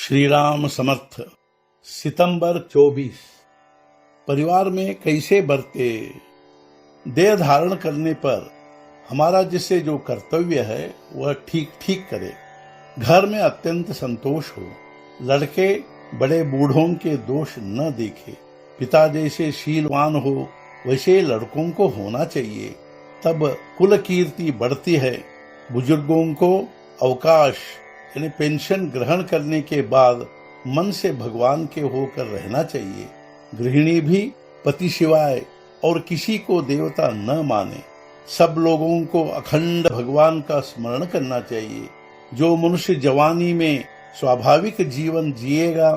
श्री राम समर्थ। सितंबर 24। परिवार में कैसे बरते। देह धारण करने पर हमारा जिससे जो कर्तव्य है वह ठीक ठीक करे। घर में अत्यंत संतोष हो। लड़के बड़े बूढ़ों के दोष न देखे। पिता जैसे शीलवान हो वैसे लड़कों को होना चाहिए, तब कुल कीर्ति बढ़ती है। बुजुर्गों को अवकाश यानी पेंशन ग्रहण करने के बाद मन से भगवान के होकर रहना चाहिए। गृहिणी भी पति सिवाय और किसी को देवता न माने। सब लोगों को अखंड भगवान का स्मरण करना चाहिए। जो मनुष्य जवानी में स्वाभाविक जीवन जिएगा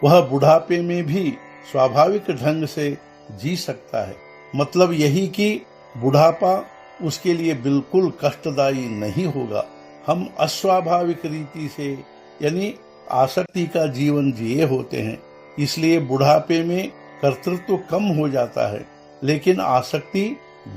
वह बुढ़ापे में भी स्वाभाविक ढंग से जी सकता है। मतलब यही कि बुढ़ापा उसके लिए बिल्कुल कष्टदायी नहीं होगा। हम अस्वाभाविक रीति से यानी आसक्ति का जीवन जिए होते हैं, इसलिए बुढ़ापे में कर्तृत्व कम हो जाता है, लेकिन आसक्ति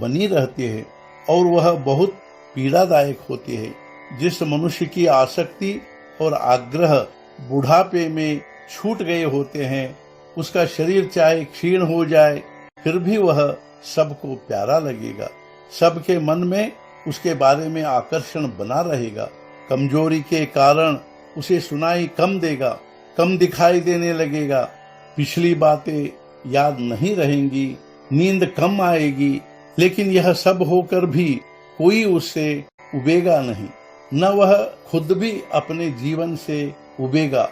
बनी रहती है और वह बहुत पीड़ादायक होती है। जिस मनुष्य की आसक्ति और आग्रह बुढ़ापे में छूट गए होते हैं, उसका शरीर चाहे क्षीण हो जाए फिर भी वह सबको प्यारा लगेगा। सबके मन में उसके बारे में आकर्षण बना रहेगा। कमजोरी के कारण उसे सुनाई कम देगा, कम दिखाई देने लगेगा। पिछली बातें याद नहीं रहेंगी, नींद कम आएगी, लेकिन यह सब होकर भी कोई उससे उबेगा नहीं, न वह खुद भी अपने जीवन से उबेगा।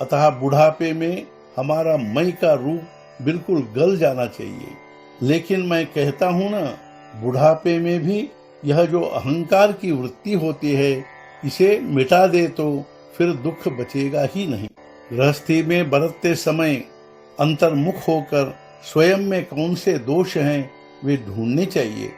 अतः बुढ़ापे में हमारा मैं का रूप बिल्कुल गल जाना चाहिए। लेकिन मैं कहता हूँ ना, बुढ़ापे में भी यह जो अहंकार की वृत्ति होती है, इसे मिटा दे तो फिर दुख बचेगा ही नहीं। गृहस्थी में बरतते समय अंतर्मुख होकर स्वयं में कौन से दोष हैं वे ढूंढने चाहिए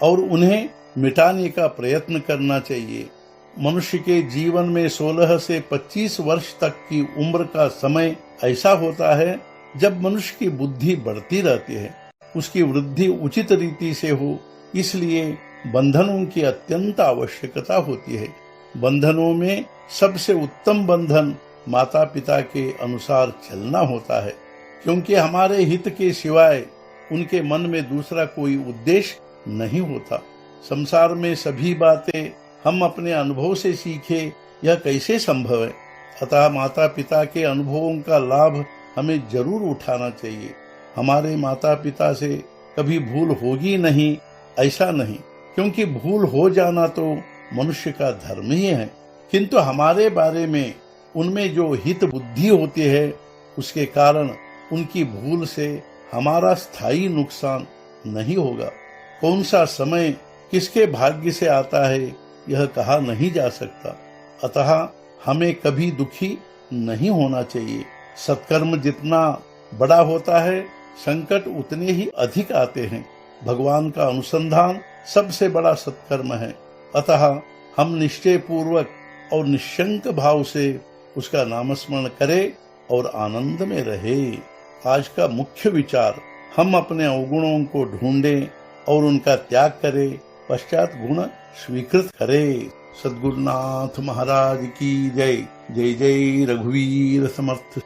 और उन्हें मिटाने का प्रयत्न करना चाहिए। मनुष्य के जीवन में 16 से 25 वर्ष तक की उम्र का समय ऐसा होता है जब मनुष्य की बुद्धि बढ़ती रहती है, उसकी वृद्धि उचित रीति से हो। इसलिए बंधनों की अत्यंत आवश्यकता होती है। बंधनों में सबसे उत्तम बंधन माता पिता के अनुसार चलना होता है, क्योंकि हमारे हित के सिवाय उनके मन में दूसरा कोई उद्देश्य नहीं होता। संसार में सभी बातें हम अपने अनुभव से सीखे, यह कैसे संभव है। अतः माता पिता के अनुभवों का लाभ हमें जरूर उठाना चाहिए। हमारे माता पिता से कभी भूल होगी नहीं ऐसा नहीं, क्योंकि भूल हो जाना तो मनुष्य का धर्म ही है, किंतु हमारे बारे में उनमें जो हित बुद्धि होती है उसके कारण उनकी भूल से हमारा स्थायी नुकसान नहीं होगा। कौन सा समय किसके भाग्य से आता है यह कहा नहीं जा सकता। अतः हमें कभी दुखी नहीं होना चाहिए। सत्कर्म जितना बड़ा होता है संकट उतने ही अधिक आते हैं। भगवान का अनुसंधान सबसे बड़ा सत्कर्म है। अतः हम निश्चय पूर्वक और निशंक भाव से उसका नामस्मरण करें और आनंद में रहे। आज का मुख्य विचार, हम अपने अवगुणों को ढूंढें और उनका त्याग करें, पश्चात गुण स्वीकृत करें। सद्गुरुनाथ महाराज की जय। जय जय रघुवीर समर्थ।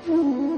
Mm-hmm.